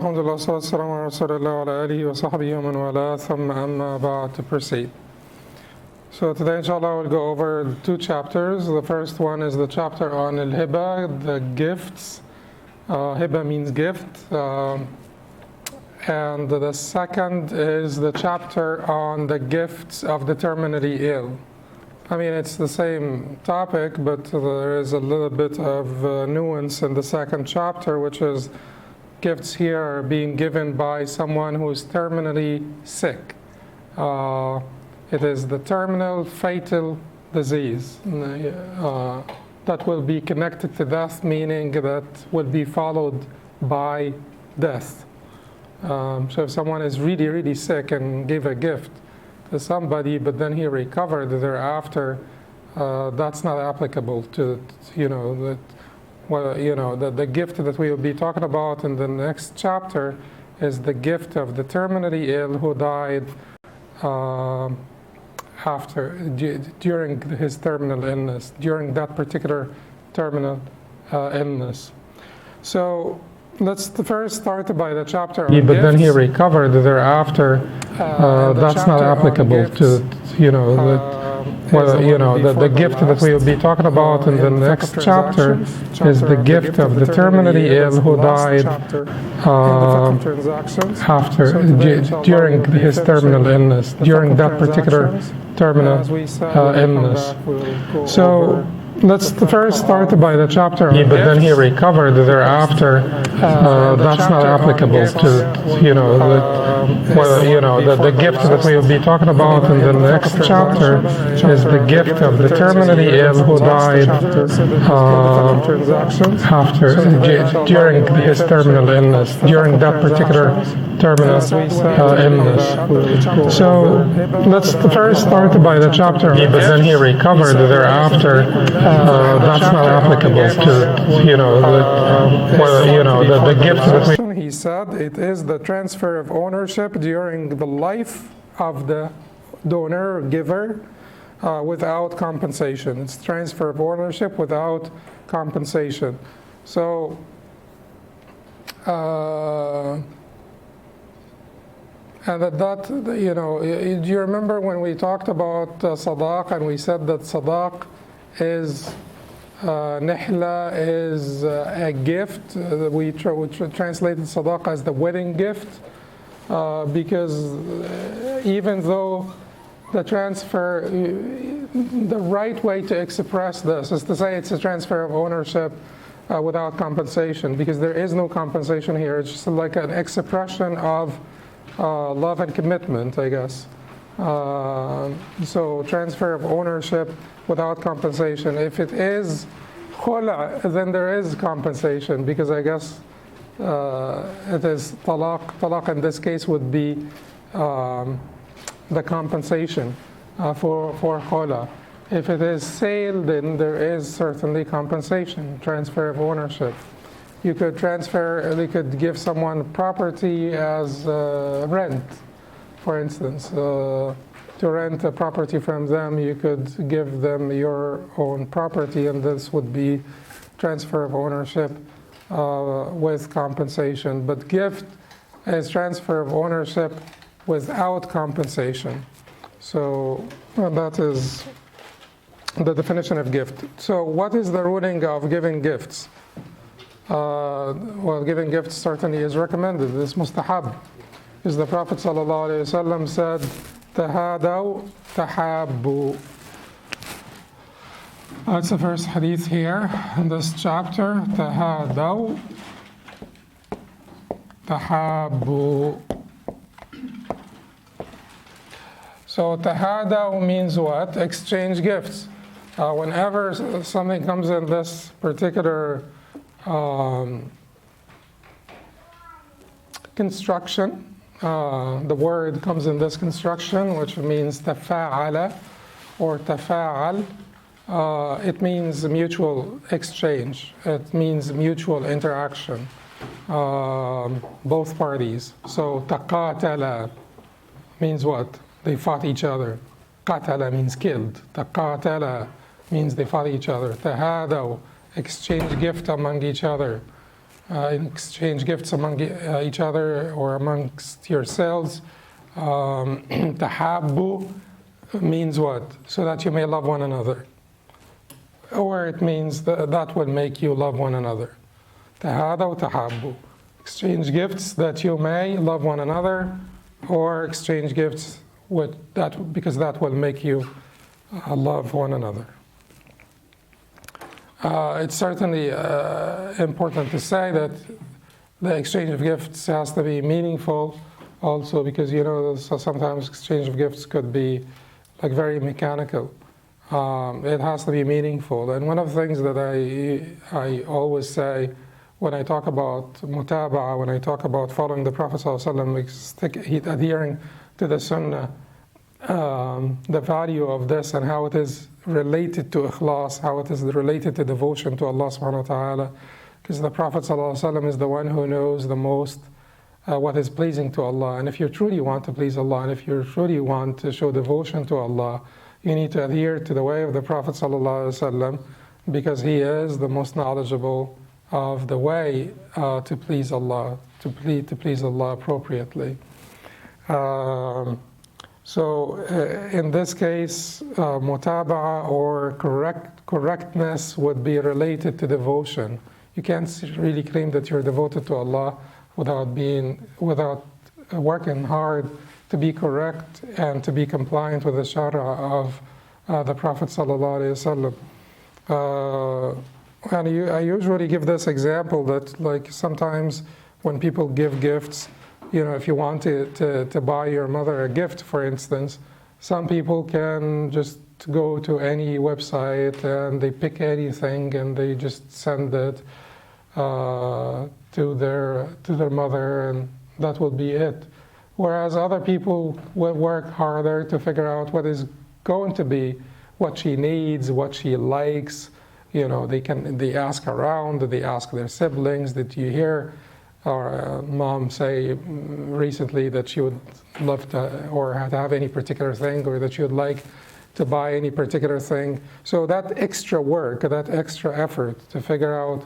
Alhamdulillah, wassalamu ala rasulillah wa ala alihi wa sahbihi wa man wala, thumma amma ba'd, to proceed. So today, inshallah, we'll go over two chapters. The first one is the chapter on al-hiba, the gifts. Hiba means gift. And the second is the chapter on the gifts of the terminally ill. I mean, it's the same topic, but there is a little bit of nuance in the second chapter, which is gifts here are being given by someone who is terminally sick. It is the terminal fatal disease that will be connected to death, meaning that will be followed by death. So if someone is really, really sick and give a gift to somebody, but then he recovered thereafter, that's not applicable to, the gift that we will be talking about in the next chapter is the gift of the terminally ill who died during his terminal illness, during that particular terminal illness. So let's first start by the chapter on but gifts. then he recovered thereafter. That's not applicable to, the gift that we will be talking about in the next chapter is the gift of the terminally ill who died during his terminal illness, during that particular terminal illness. So let's first start by the chapter on but then he recovered thereafter. That's not applicable to, the gift that we will be talking about in the next chapter is the gift of the terminally ill who died during his terminal illness, during that particular terminal illness. So let's first start by the chapter but then he recovered thereafter. That's not applicable to, the gift that we... He said it is the transfer of ownership during the life of the donor or giver without compensation. It's transfer of ownership without compensation. So, and do you remember when we talked about sadaq and we said that sadaq is nihla is a gift. We translated sadaqah as the wedding gift because even though the transfer, the right way to express this is to say it's a transfer of ownership without compensation, because there is no compensation here. It's just like an expression of love and commitment, I guess. So transfer of ownership without compensation. If it is khula, then there is compensation, because I guess it is talaq. Talaq in this case would be the compensation for khula. If it is sale, then there is certainly compensation, transfer of ownership. You could could give someone property as rent, for instance. To rent a property from them, you could give them your own property, and this would be transfer of ownership with compensation. But gift is transfer of ownership without compensation. So that is the definition of gift. So what is the ruling of giving gifts? Well, giving gifts certainly is recommended. It's mustahab. Because the Prophet ﷺ said, Tahadaw tahabbu. That's the first hadith here in this chapter. Tahadaw tahabbu. So tahadaw means what? Exchange gifts. Whenever something comes in this particular construction, the word comes in this construction, which means tafa'ala or tafa'al. It means mutual exchange. It means mutual interaction. Both parties. So taqatala means what? They fought each other. Qatala means killed. Taqatala means they fought each other. Tahadaw, exchange gift among each other. exchange gifts among each other or amongst yourselves. Tahabbu means what? So that you may love one another. Or it means that will make you love one another. Tahadaw tahabbu. Exchange gifts that you may love one another, or exchange gifts with that, because that will make you love one another. It's certainly important to say that the exchange of gifts has to be meaningful also, because so sometimes exchange of gifts could be like very mechanical. It has to be meaningful. And one of the things that I always say when I talk about mutaba'a, when I talk about following the Prophet ﷺ, adhering to the Sunnah, the value of this and how it is related to ikhlas, how it is related to devotion to Allah subhanahu wa ta'ala, because the Prophet ﷺ is the one who knows the most what is pleasing to Allah. And if you truly want to please Allah, and if you truly want to show devotion to Allah, you need to adhere to the way of the Prophet ﷺ, because he is the most knowledgeable of the way to please Allah, to please Allah appropriately. So in this case, mutaba'a or correctness would be related to devotion. You can't really claim that you're devoted to Allah without working hard to be correct and to be compliant with the shara of the Prophet sallallahu alaihi wasallam. And I usually give this example that, like, sometimes when people give gifts, if you want to buy your mother a gift, for instance, some people can just go to any website and they pick anything and they just send it to their mother, and that will be it. Whereas other people will work harder to figure out what is going to be what she needs, what she likes. They ask around, they ask their siblings. Did you hear our mom say recently that she would love to or to have any particular thing, or that she would like to buy any particular thing? So that extra work, that extra effort to figure out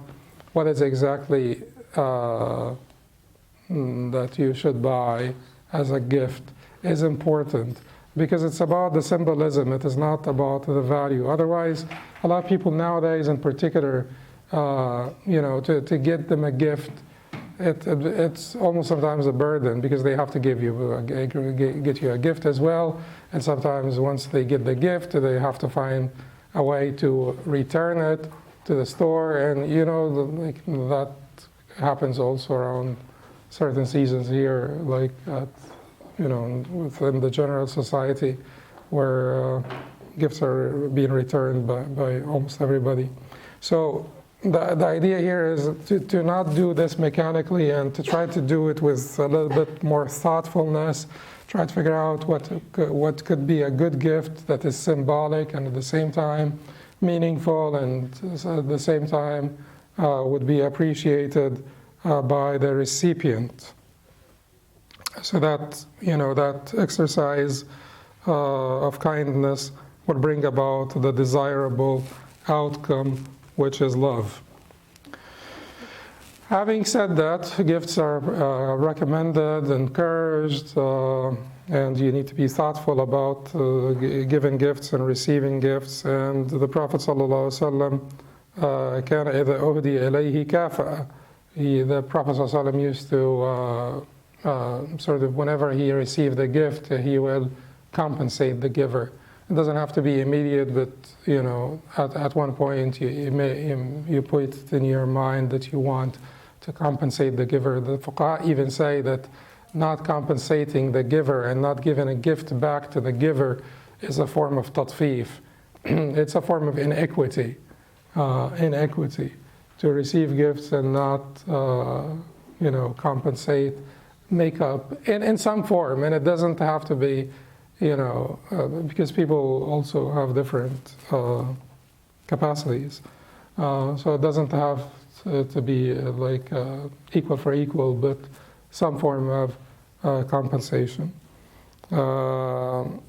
what is exactly that you should buy as a gift is important, because it's about the symbolism. It is not about the value. Otherwise, a lot of people nowadays, in particular, to get them a gift, it's almost sometimes a burden, because they have to get you a gift as well. And sometimes once they get the gift, they have to find a way to return it to the store, and that happens also around certain seasons here, like within the general society, where gifts are being returned by almost everybody. So the idea here is to not do this mechanically, and to try to do it with a little bit more thoughtfulness. Try to figure out what could be a good gift that is symbolic and at the same time meaningful, and at the same time would be appreciated by the recipient. So that that exercise of kindness would bring about the desirable outcome, which is love. Having said that, gifts are recommended, encouraged, and you need to be thoughtful about giving gifts and receiving gifts. And the Prophet ﷺ كان إذا أهدي إليه كافأ. The Prophet ﷺ used to sort of, whenever he received a gift, he will compensate the giver. It doesn't have to be immediate, but at one point you put it in your mind that you want to compensate the giver. The fuqaha even say that not compensating the giver and not giving a gift back to the giver is a form of tatfif. It's a form of inequity. To receive gifts and not compensate, make up in some form. And it doesn't have to be because people also have different capacities. So it doesn't have to be like equal for equal, but some form of compensation. And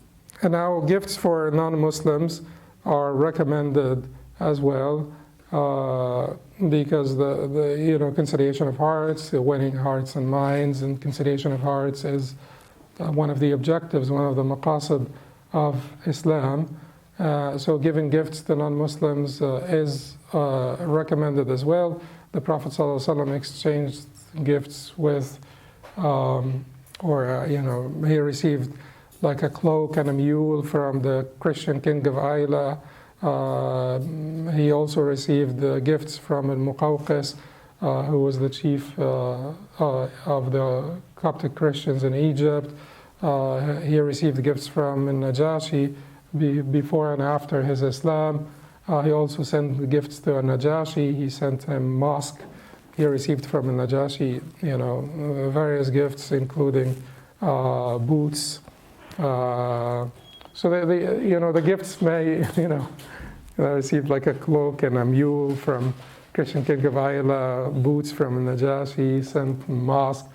now gifts for non-Muslims are recommended as well. because the conciliation of hearts, winning hearts and minds, and conciliation of hearts is one of the objectives, one of the maqasid of Islam. So giving gifts to non-Muslims is recommended as well. The Prophet ﷺ exchanged gifts with, he received like a cloak and a mule from the Christian king of Ayla. He also received gifts from al-Muwaffaq, who was the chief of the Coptic Christians in Egypt. He received gifts from al-Najashi before and after his Islam. He also sent gifts to al-Najashi. He sent him mosque. He received from al-Najashi, various gifts, including boots. So the gifts may, received like a cloak and a mule from Christian king of Ayla, boots from al-Najashi, sent mosque.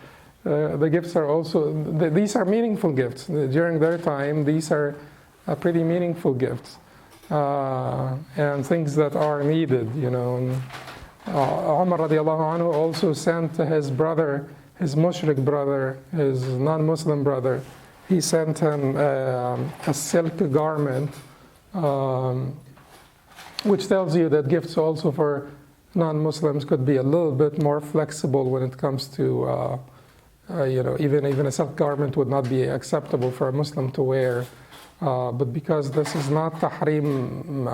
The gifts are also, these are meaningful gifts. During their time, these are pretty meaningful gifts and things that are needed, And Umar radiallahu anhu also sent his brother, his mushrik brother, his non-Muslim brother, he sent him a silk garment, which tells you that gifts also for non-Muslims could be a little bit more flexible when it comes to, even a silk garment would not be acceptable for a Muslim to wear. But because this is not tahrim,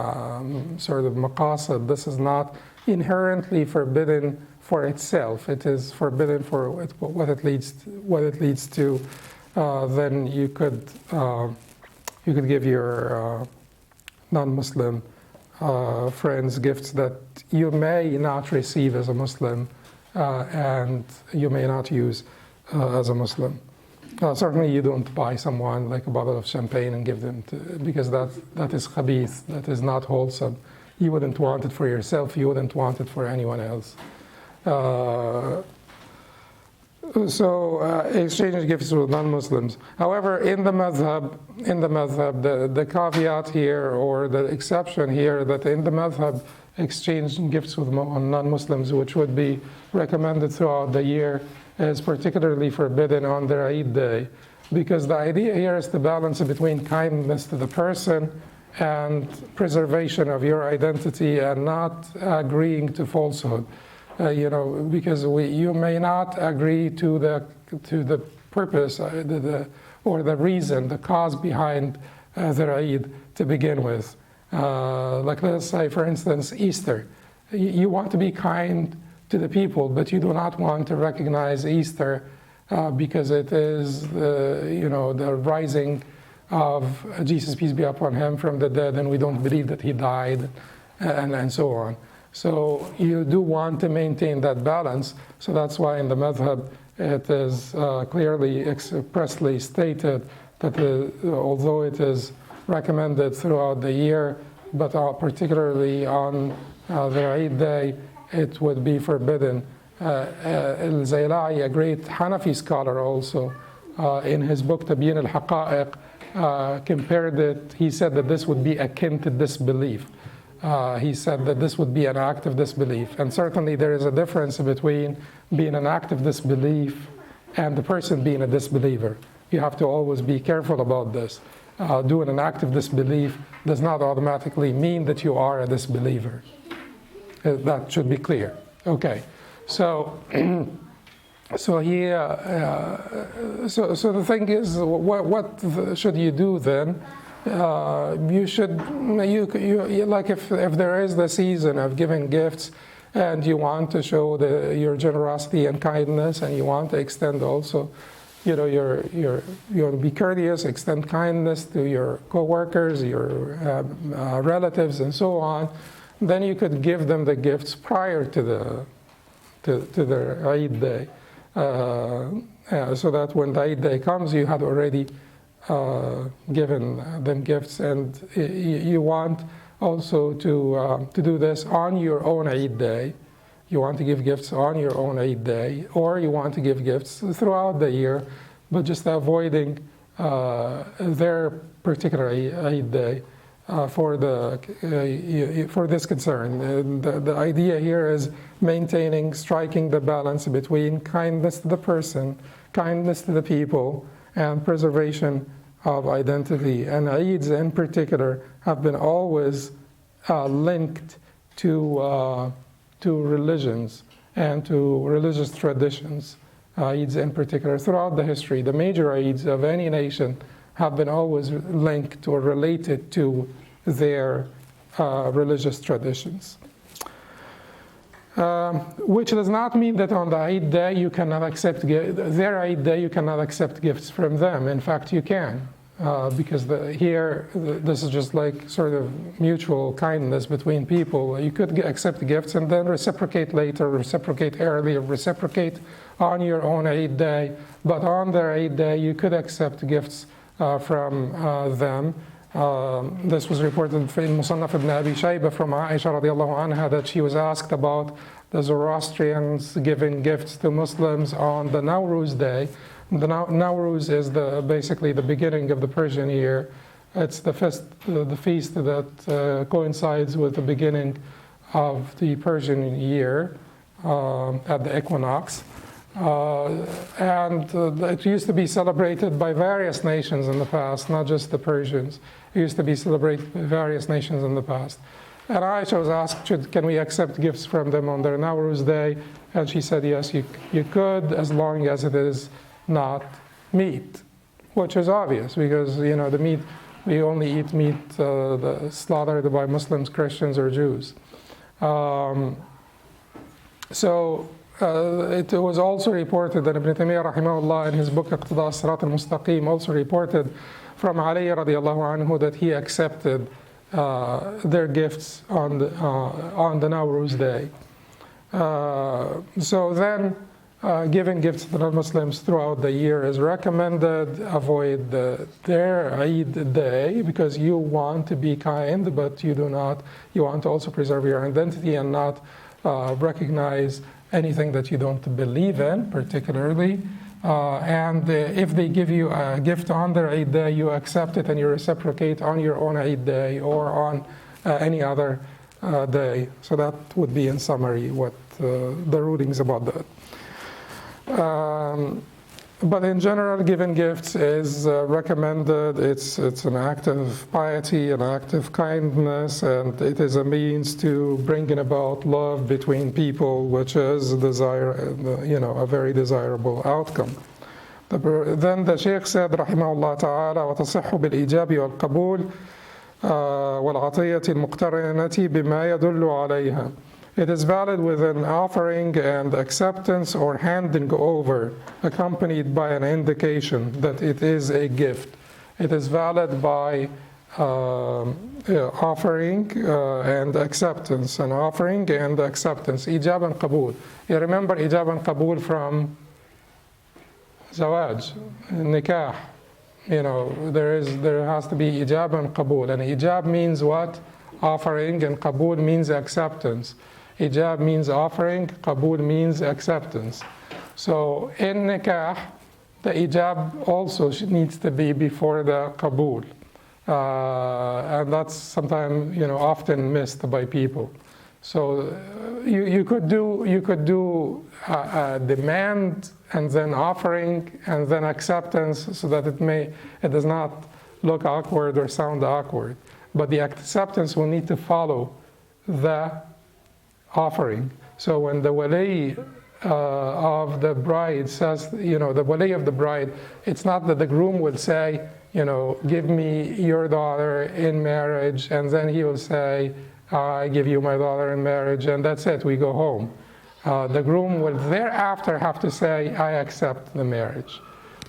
sort of maqasid, this is not inherently forbidden for itself. It is forbidden for what it leads to. Then you could give your non-Muslim friends gifts that you may not receive as a Muslim and you may not use as a Muslim. Certainly you don't buy someone like a bottle of champagne and give them because that is khabith, that is not wholesome. You wouldn't want it for yourself, you wouldn't want it for anyone else. So exchanging gifts with non-Muslims. However, in the madhab, the caveat here or the exception here that in the madhab, exchanging gifts with non-Muslims, which would be recommended throughout the year, is particularly forbidden on their Eid day, because the idea here is to balance between kindness to the person and preservation of your identity and not agreeing to falsehood. Because you may not agree to the purpose or the reason, the cause behind the Eid to begin with. Like let's say, for instance, Easter. You want to be kind to the people, but you do not want to recognize Easter because it is the rising of Jesus, peace be upon him, from the dead, and we don't believe that he died, and so on. So you do want to maintain that balance. So that's why in the madhab it is clearly expressly stated that although it is recommended throughout the year, but particularly on the Eid day, it would be forbidden. Al-Zayla'i, a great Hanafi scholar also, in his book Tabyin al-Haqa'iq, compared it, he said that this would be akin to disbelief. He said that this would be an act of disbelief. And certainly there is a difference between being an act of disbelief and the person being a disbeliever. You have to always be careful about this. Doing an act of disbelief does not automatically mean that you are a disbeliever. That should be clear. Okay, so so the thing is, what should you do then? You should like if there is the season of giving gifts, and you want to show your generosity and kindness, and you want to extend also, you want to be courteous, extend kindness to your co-workers, your relatives, and so on. Then you could give them the gifts prior to their Eid day, so that when the Eid day comes, you had already given them gifts, and you want also to do this on your own Eid day. You want to give gifts on your own Eid day, or you want to give gifts throughout the year, but just avoiding their particular Eid day. for this concern. The idea here is maintaining, striking the balance between kindness to the person, kindness to the people, and preservation of identity. And Eids in particular have been always linked to religions and to religious traditions. Eids in particular, throughout the history, the major Eids of any nation have been always linked or related to their religious traditions. Which does not mean that on the Eid day you cannot accept their Eid day you cannot accept gifts from them. In fact, you can, because this is just like sort of mutual kindness between people. You could accept gifts and then reciprocate later, reciprocate early, or reciprocate on your own Eid day. But on their Eid day, you could accept gifts from them. This was reported in Musannaf ibn Abi Shayba from Aisha radiallahu anha, that she was asked about the Zoroastrians giving gifts to Muslims on the Nowruz day. The Nowruz is basically the beginning of the Persian year. It's the feast that coincides with the beginning of the Persian year at the equinox. And it used to be celebrated by various nations in the past, not just the Persians. It used to be celebrated by various nations in the past. And Aisha was asked, can we accept gifts from them on their Nowruz day? And she said, yes, you could, as long as it is not meat, which is obvious, because the meat, we only eat meat slaughtered by Muslims, Christians, or Jews. It was also reported that Ibn Taymiyyah rahimahullah in his book Iqtida as-Sirat al-Mustaqim also reported from Ali radiallahu anhu that he accepted their gifts on the Nowruz day. So then giving gifts to non-Muslims throughout the year is recommended. Avoid their Eid day because you want to be kind, but you want to also preserve your identity and not recognize anything that you don't believe in, particularly. And if they give you a gift on their Eid day, you accept it and you reciprocate on your own Eid day or on any other day. So that would be, in summary, what the rulings about that. But in general, giving gifts is recommended. It's an act of piety, an act of kindness, and it is a means to bringing about love between people, which is a very desirable outcome. Then the Shaykh said, rahimahullah ta'ala, وَتَصِحُّ بِالْإِجَابِ وَالْقَبُولِ وَالْعَطِيَّةِ الْمُقْتَرِنَةِ بِمَا يَدُلُّ عَلَيْهَا. It is valid with an offering and acceptance or handing over, accompanied by an indication that it is a gift. It is valid by offering and acceptance, an offering and acceptance, ijab and qabul. You remember ijab and qabul from zawaj, nikah. There has to be ijab and qabul. And ijab means what? Offering, and qabul means acceptance. Ijab means offering, qabul means acceptance. So in nikah, the ijab also needs to be before the qabul. And that's sometimes, often missed by people. So you could do a demand and then offering and then acceptance, so that it does not look awkward or sound awkward. But the acceptance will need to follow the offering. So when the wali of the bride says, the wali of the bride, it's not that the groom will say, give me your daughter in marriage, and then he will say, I give you my daughter in marriage, and that's it, we go home. The groom will thereafter have to say, I accept the marriage.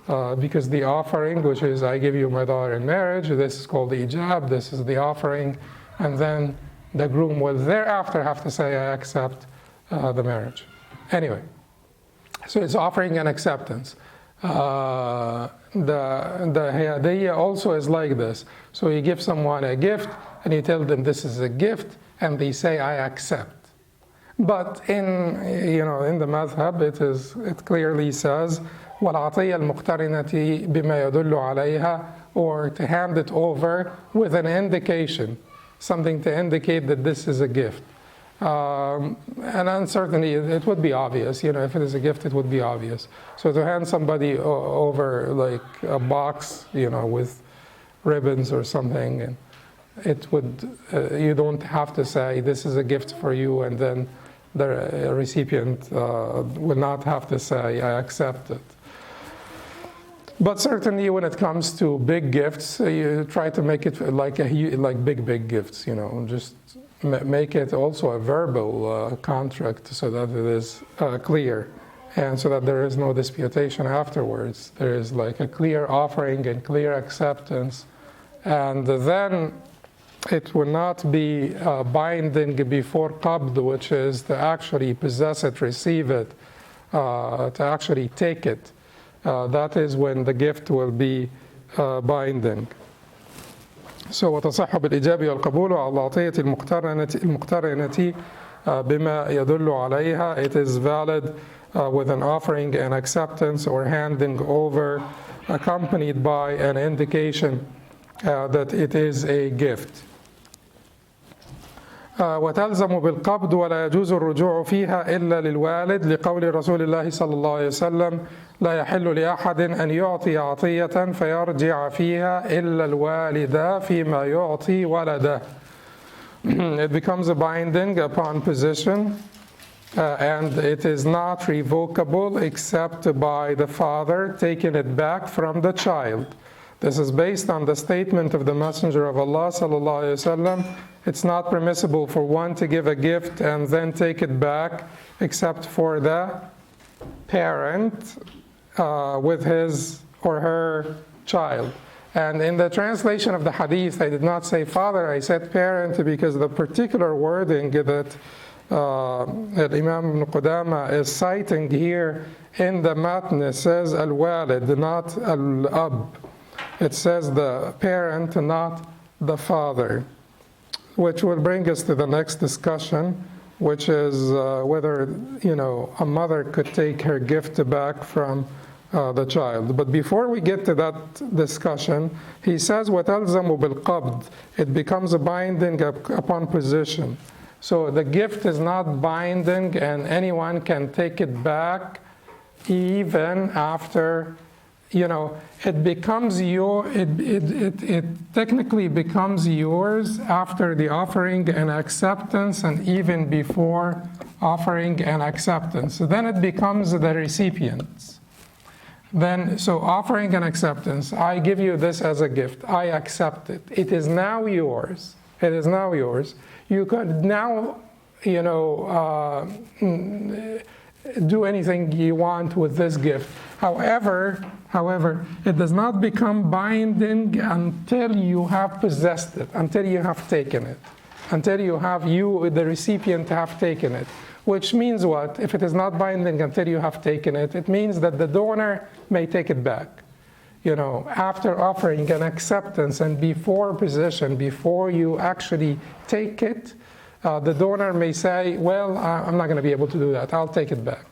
Because the offering, which is I give you my daughter in marriage, this is called the ijab, this is the offering, and then the groom will thereafter have to say, I accept the marriage. Anyway, so it's offering and acceptance. The hadiyah also is like this. So you give someone a gift, and you tell them this is a gift, and they say, I accept. But in the madhab, it clearly says والعطية المقترنة بما يدل عليها, or to hand it over with an indication, something to indicate that this is a gift. And uncertainty, it would be obvious, if it is a gift, it would be obvious. So to hand somebody over like a box, with ribbons or something, and it would, you don't have to say this is a gift for you, and then the recipient will not have to say I accept it. But certainly when it comes to big gifts, you try to make it like big gifts, just make it also a verbal contract so that it is clear, and so that there is no disputation afterwards. There is like a clear offering and clear acceptance, and then it will not be binding before qabd, which is to actually possess it, receive it, to actually take it. That is when the gift will be binding. So وتصح بالإجابة والقبول على العطية المقترنة بما يدل عليها. It is valid with an offering and acceptance or handing over accompanied by an indication that it is a gift. وتلزم بالقبض ولا يجوز الرجوع فيها إلا للوالد لقول رسول الله صلى الله عليه وسلم لا يحل لأحد أن يعطي عطية فيرجع فيها إلا الوالد فيما يعطي ولده. It becomes a binding upon possession, and it is not revocable except by the father taking it back from the child. This is based on the statement of the Messenger of Allah sallallahu alaihi wasallam. It's not permissible for one to give a gift and then take it back except for the parent with his or her child. And in the translation of the hadith, I did not say father, I said parent, because the particular wording that Imam ibn Qudamah is citing here in the matn says al-walid, not al-ab. It says the parent, not the father, which will bring us to the next discussion, which is whether, a mother could take her gift back from the child. But before we get to that discussion, he says, وَتَلْزَمُ بِالْقَبْضِ. It becomes a binding upon possession. So the gift is not binding, and anyone can take it back even after, it becomes it technically becomes yours after the offering and acceptance, and even before offering and acceptance. So then it becomes the recipient's. So offering and acceptance, I give you this as a gift, I accept it. It is now yours. It is now yours. You could now, do anything you want with this gift. However, it does not become binding until you have possessed it, until you have taken it, until the recipient, have taken it. Which means what? If it is not binding until you have taken it, it means that the donor may take it back. After offering an acceptance and before possession, before you actually take it, the donor may say, well, I'm not going to be able to do that, I'll take it back.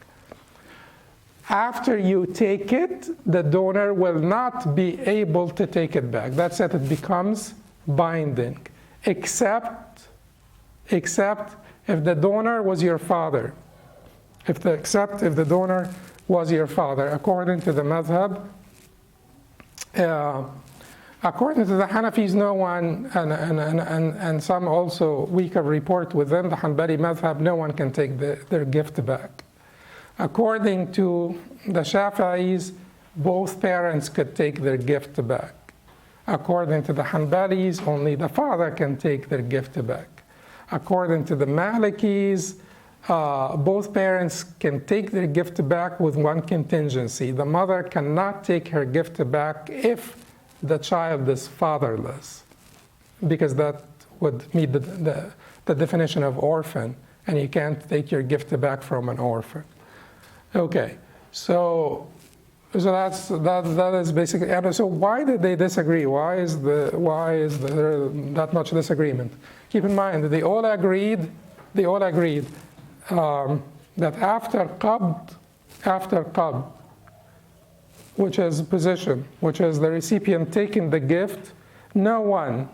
After you take it, the donor will not be able to take it back. That's it, it becomes binding. Except if the donor was your father. If the donor was your father, according to the madhab, according to the Hanafis, no one, and some also weaker report within the Hanbali madhab, no one can take their gift back. According to the Shafi'is, both parents could take their gift back. According to the Hanbalis, only the father can take their gift back. According to the Malikis, both parents can take their gift back with one contingency. The mother cannot take her gift back if the child is fatherless, because that would meet the definition of orphan, and you can't take your gift back from an orphan. Okay, so that is basically. And so why did they disagree? Why is there that much disagreement? Keep in mind that they all agreed that after qabd, which is position, which is the recipient taking the gift. No one,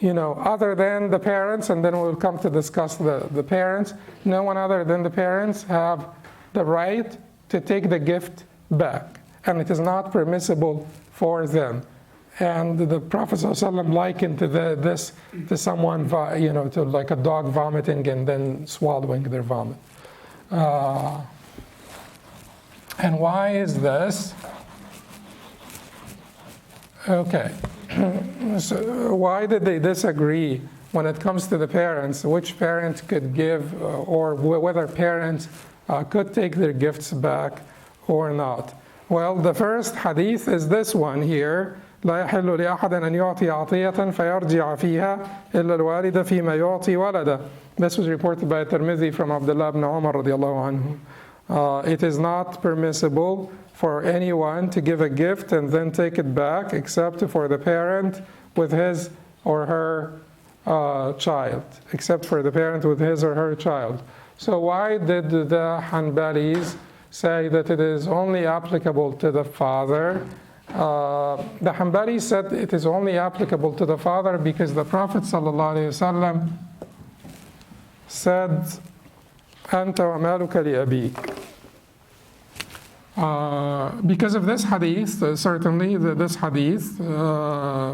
other than the parents, and then we'll come to discuss the parents. No one other than the parents have the right to take the gift back. And it is not permissible for them. And the Prophet ﷺ likened this to someone, to like a dog vomiting and then swallowing their vomit. And why is this? Okay. So why did they disagree when it comes to the parents? Which parent could give, or whether parents could take their gifts back or not? Well, the first hadith is this one here. لا يحل لأحد أن يعطي عطية فيرجع فيها إلا الوالد فيما يعطي ولده. This was reported by Tirmidhi from Abdullah ibn Umar radiallahu anhu. It is not permissible for anyone to give a gift and then take it back except for the parent with his or her child. Except for the parent with his or her child. So why did the Hanbalis say that it is only applicable to the father? The Hanbali said it is only applicable to the father because the Prophet ﷺ said, أنت ومالك لأبيك. Because of this hadith, certainly this hadith,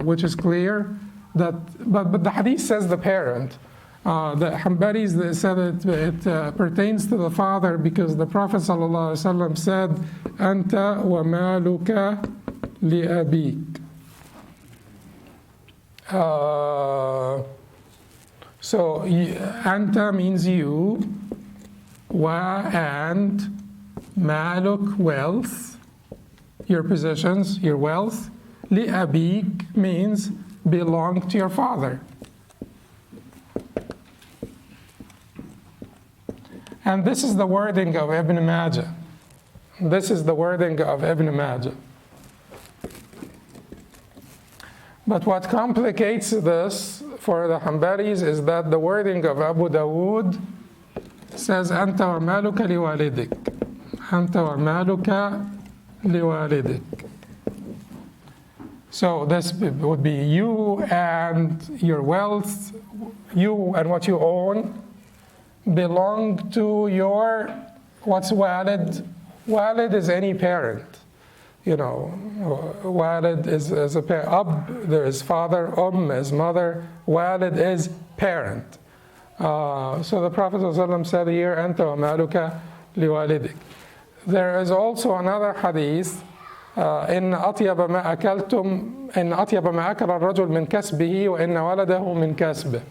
which is clear, but the hadith says the parent. The Hanbalis, they said it pertains to the father because the Prophet ﷺ said, أنت ومالك لأبيك. So anta means you, wa and maluk, wealth, your possessions, your wealth. Li'abik means belong to your father. And this is the wording of Ibn Majah. This is the wording of Ibn Majah. But what complicates this for the Hanbalis is that the wording of Abu Dawood says, أنت ومالك لوالدك. أنت ومالك لوالدك. So this would be you and your wealth, you and what you own, belong to your, what's walid? Walid is any parent. Walid is a parent. Ab, there is father. Is mother. Walid is parent. So the Prophet ﷺ said here, أنت ومالك لوالدك. There is also another hadith, إن أطيب ما أكلتم إن أطيب ما أكل الرجل من كسبه وإن ولده من كسبه.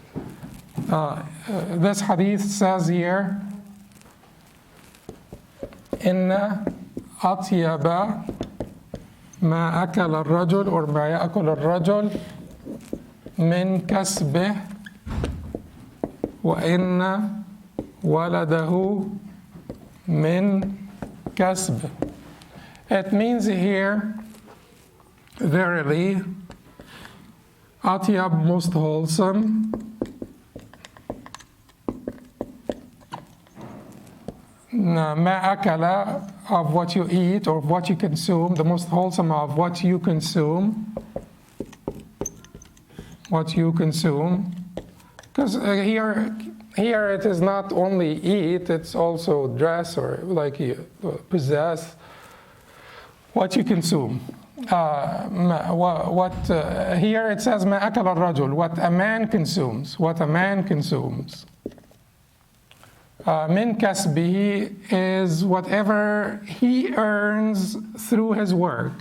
This hadith says here, إن أطيب ما أكل الرجل or ما يأكل الرجل من كسبه وإن ولده من كسبه. It means here, verily, أطيب, most wholesome, ما أكل, of what you eat or what you consume, the most wholesome of what you consume. What you consume. Because here it is not only eat, it's also dress or like you possess. What you consume. Here it says ما أكل الرجل, what a man consumes. What a man consumes. Min kasbihi is whatever he earns through his work.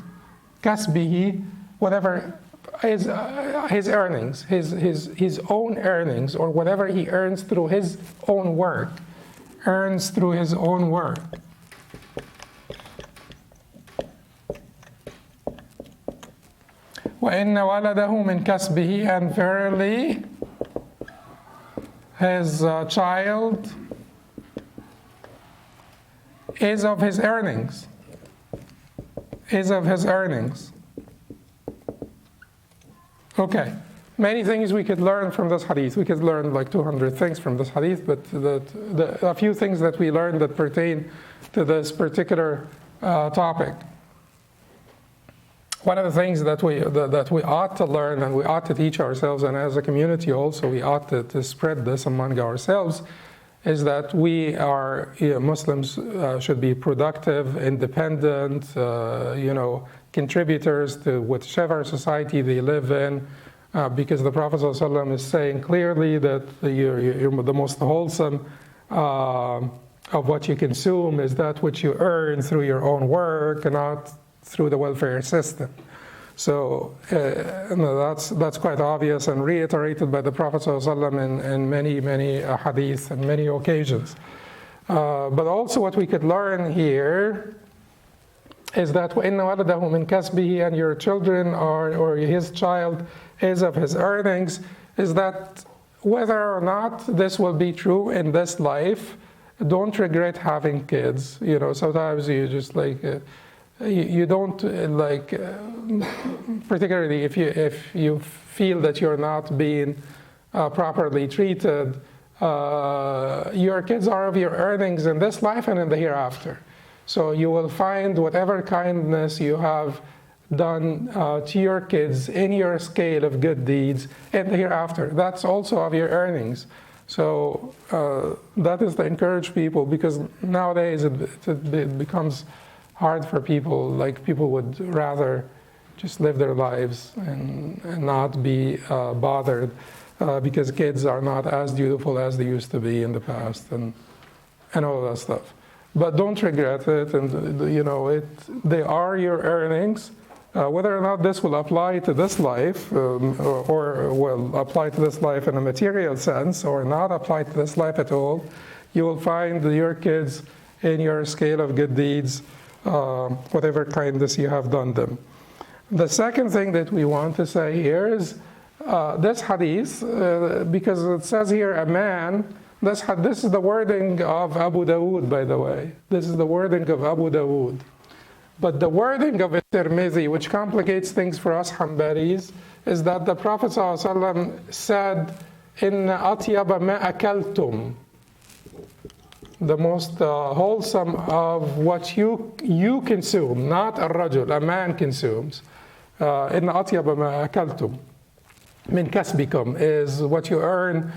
Kasbihi, whatever his earnings, his own earnings, or whatever he earns through his own work. Earns through his own work. وَإِنَّ وَلَدَهُ مِنْ كَسْبِهِ, and verily his child is of his earnings. Is of his earnings. Okay. Many things we could learn from this hadith. We could learn like 200 things from this hadith, but a few things that we learned that pertain to this particular topic. one of the things that we ought to learn and we ought to teach ourselves, and as a community also we ought to spread this among ourselves, is that we are, Muslims should be productive, independent, contributors to whichever society they live in, because the Prophet ﷺ is saying clearly that you're the most wholesome of what you consume is that which you earn through your own work and not through the welfare system. So that's quite obvious and reiterated by the Prophet ﷺ in many hadith and many occasions. But also what we could learn here is that وَإِنَّ وَلَدَهُ مِنْ كَسْبِهِ, and your children or his child is of his earnings, is that whether or not this will be true in this life, don't regret having kids. Sometimes you just you don't particularly if you feel that you're not being properly treated, your kids are of your earnings in this life and in the hereafter. So you will find whatever kindness you have done to your kids in your scale of good deeds in the hereafter. That's also of your earnings. So that is to encourage people, because nowadays it becomes hard for people. Like, people would rather just live their lives and not be bothered because kids are not as dutiful as they used to be in the past and all that stuff. But don't regret it, and they are your earnings. Whether or not this will apply to this life or will apply to this life in a material sense or not apply to this life at all, you will find your kids in your scale of good deeds, whatever kindness you have done them. The second thing that we want to say here is this hadith, because it says here a man, this is the wording of Abu Dawood, by the way. This is the wording of Abu Dawood. But the wording of Tirmidhi, which complicates things for us Hanbalis, is that the Prophet ﷺ said, "Inna atyaba ma akaltum," the most wholesome of what you consume, not al-rajul, a man consumes. Inna atyaba ma akaltum min kasbikum is what you earn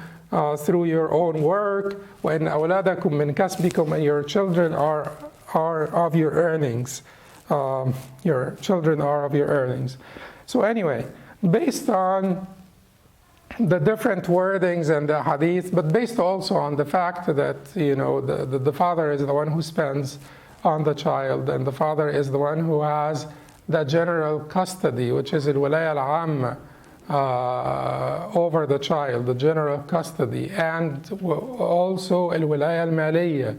through your own work. Wa inna awladakum min kasbikum, and your children are of your earnings. Your children are of your earnings. So anyway, based on the different wordings and the hadith, but based also on the fact that the father is the one who spends on the child, and the father is the one who has the general custody, which is al-wilaya al-amma, over the child, the general custody, and also al-wilaya al-maliyya,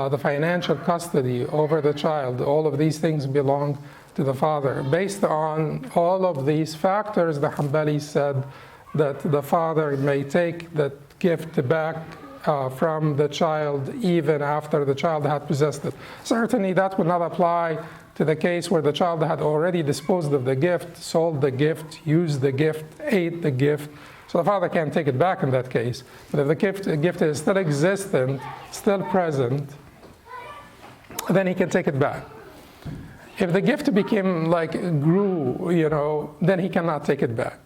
the financial custody over the child. All of these things belong to the father. Based on all of these factors, the Hanbali said that the father may take the gift back from the child even after the child had possessed it. Certainly that would not apply to the case where the child had already disposed of the gift, sold the gift, used the gift, ate the gift. So the father can't take it back in that case. But if the gift is still existent, still present, then he can take it back. If the gift grew, then he cannot take it back.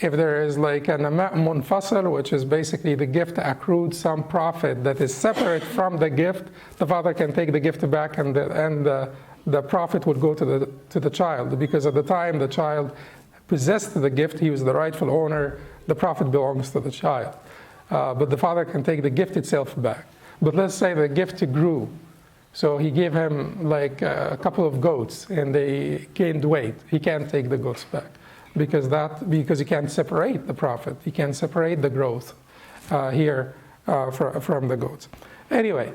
If there is like an ama' munfasal, which is basically the gift accrued some profit that is separate from the gift, the father can take the gift back, and the profit would go to the child, because at the time the child possessed the gift, he was the rightful owner, the profit belongs to the child. But the father can take the gift itself back. But let's say the gift grew. So he gave him like a couple of goats and they gained weight. He can't take the goats back because he can't separate the profit. He can't separate the growth here from the goats. Anyway,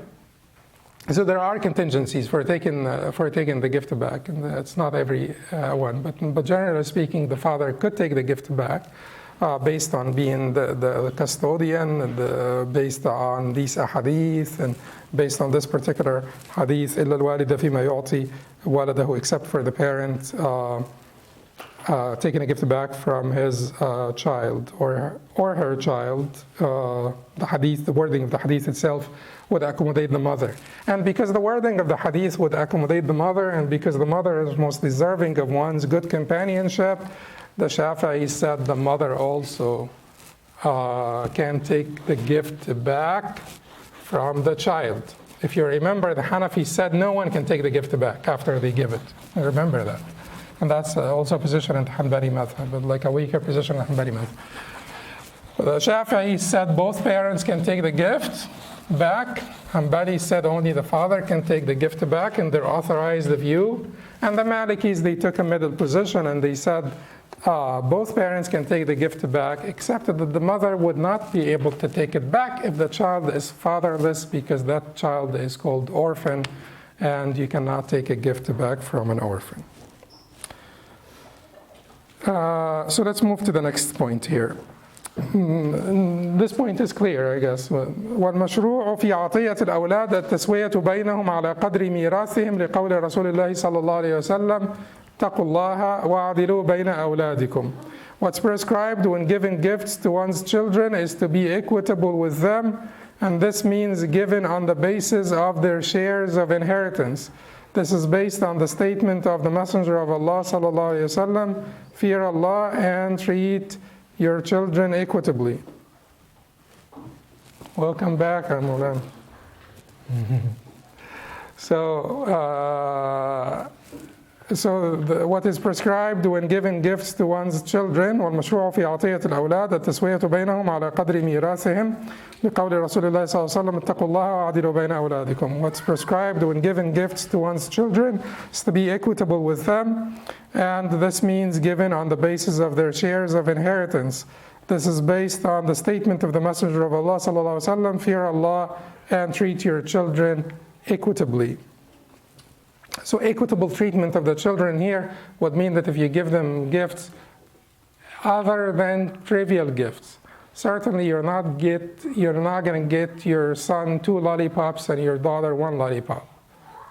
so there are contingencies for taking the gift back, and it's not every one. But generally speaking, the father could take the gift back based on being the custodian, and based on these ahadith, and based on this particular hadith, إِلَّا الْوَالِدَ فِيمَا يُعْطِي وَلَدَهُ, except for the parent taking a gift back from his child or her child. The wording of the hadith itself would accommodate the mother. And because the wording of the hadith would accommodate the mother, and because the mother is most deserving of one's good companionship, the Shafi'i said the mother also can take the gift back from the child. If you remember, the Hanafi said no one can take the gift back after they give it. Remember that. And that's also a position in the Hanbali madhab, but like a weaker position in the Hanbali madhab. The Shafi'i said both parents can take the gift back. Hanbali said only the father can take the gift back in their authorized view. And the Malikis, they took a middle position and they said both parents can take the gift back, except that the mother would not be able to take it back if the child is fatherless, because that child is called orphan, and you cannot take a gift back from an orphan. So let's move to the next point here. This point is clear, I guess. والمشروع في عطية الأولاد التسوية بينهم على قدر ميراثهم لقول رسول الله صلى الله عليه وسلم اتقوا الله واعدلوا بين أولادكم. What's prescribed when giving gifts to one's children is to be equitable with them, and this means given on the basis of their shares of inheritance. This is based on the statement of the Messenger of Allah sallallahu alaihi wasallam, fear Allah and treat your children equitably. Welcome back, Al-Mulan. What is prescribed when giving gifts to one's children, والمشروع في عطية الأولاد التسوية بينهم على قدر ميراثهم لقول رسول الله صلى الله عليه وسلم اتقوا الله وعدلوا بين أولادكم. What's prescribed when giving gifts to one's children is to be equitable with them, and this means given on the basis of their shares of inheritance. This is based on the statement of the Messenger of Allah صلى الله عليه وسلم, fear Allah and treat your children equitably. So equitable treatment of the children here would mean that if you give them gifts other than trivial gifts, certainly you're not going to get your son 2 lollipops and your daughter 1 lollipop.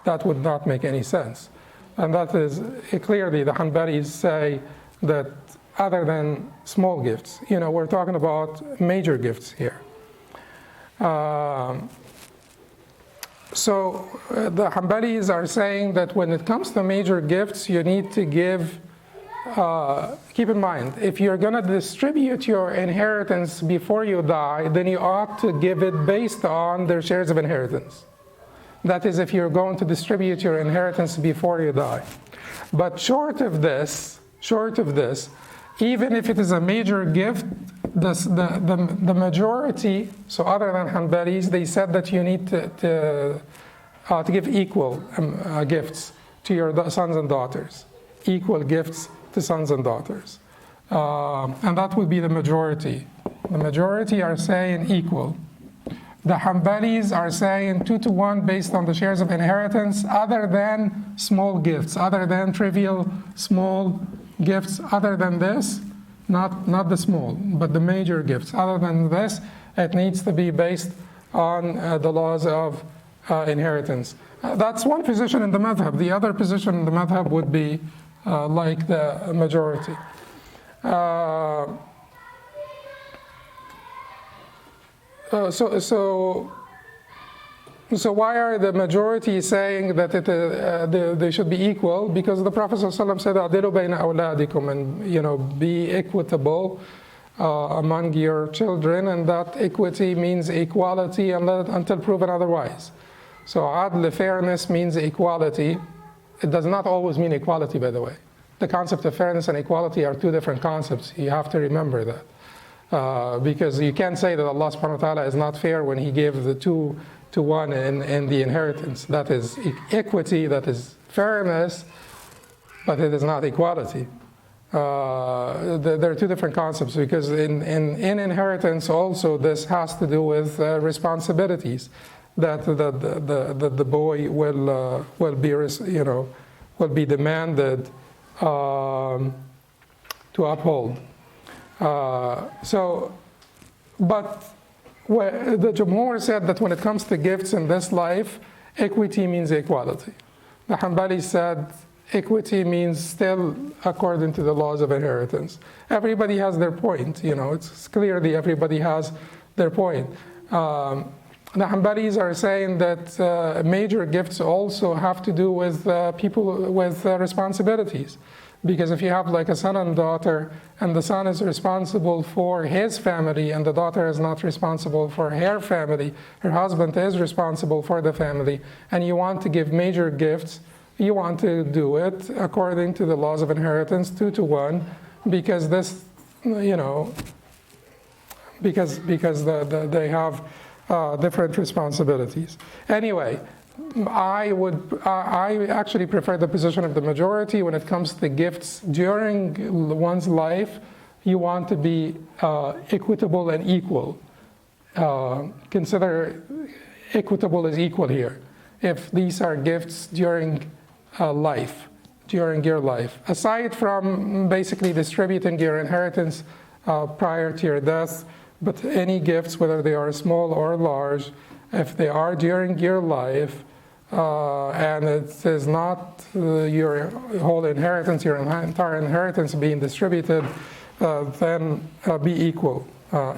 That would not make any sense. And that is clearly the Hanbalis say that other than small gifts, we're talking about major gifts here. So the Hanbalis are saying that when it comes to major gifts, you need to give, keep in mind, if you're going to distribute your inheritance before you die, then you ought to give it based on their shares of inheritance. That is, if you're going to distribute your inheritance before you die. But short of this, even if it is a major gift, the majority, so other than Hanbalis, they said that you need to give equal gifts to your sons and daughters. Equal gifts to sons and daughters. And that would be the majority. The majority are saying equal. The Hanbalis are saying 2-to-1 based on the shares of inheritance, other than small gifts, other than trivial small gifts, other than this, not the small, but the major gifts. Other than this, it needs to be based on the laws of inheritance. That's one position in the madhab. The other position in the madhab would be like the majority. So why are the majority saying that they should be equal? Because the Prophet ﷺ said, "Adilu bayna awladikum," and be equitable among your children, and that equity means equality until proven otherwise. So adl, fairness, means equality. It does not always mean equality, by the way. The concept of fairness and equality are 2 different concepts. You have to remember that. Because you can't say that Allah subhanahu wa ta'ala is not fair when He gave the 2-to-1 in the inheritance. That is equity, that is fairness, but it is not equality. There are 2 different concepts, because in inheritance also this has to do with responsibilities that the boy will be demanded to uphold. But the Jumhur said that when it comes to gifts in this life, equity means equality. The Hanbali said equity means still according to the laws of inheritance. Everybody has their point, it's clearly everybody has their point. The Hanbalis are saying that major gifts also have to do with people with responsibilities. Because if you have like a son and daughter, and the son is responsible for his family, and the daughter is not responsible for her family, her husband is responsible for the family, and you want to give major gifts, you want to do it according to the laws of inheritance, 2-to-1, because this, because they have different responsibilities. Anyway, I actually prefer the position of the majority when it comes to gifts during one's life. You want to be equitable and equal. Consider equitable as equal here. If these are gifts during life, during your life, aside from basically distributing your inheritance prior to your death, but any gifts, whether they are small or large, if they are during your life, and it is not your whole inheritance, your entire inheritance being distributed, then be equal,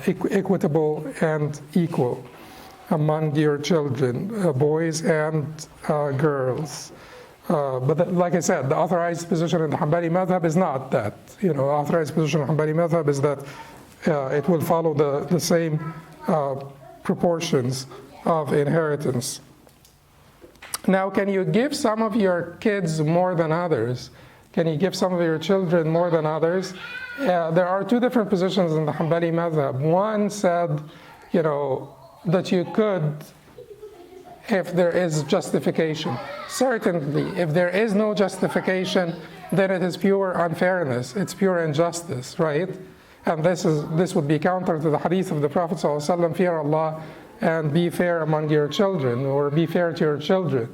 equitable and equal among your children, boys and girls. But like I said, the authorized position in the Hanbali madhab is not that. Authorized position in the Hanbali madhab is that it will follow the same proportions of inheritance. Now, can you give some of your kids more than others? Can you give some of your children more than others? There are two different positions in the Hanbali madhab. One said, that you could, if there is justification. Certainly, if there is no justification, then it is pure unfairness. It's pure injustice, right? And this would be counter to the hadith of the Prophet ﷺ, fear Allah and be fair among your children, or be fair to your children.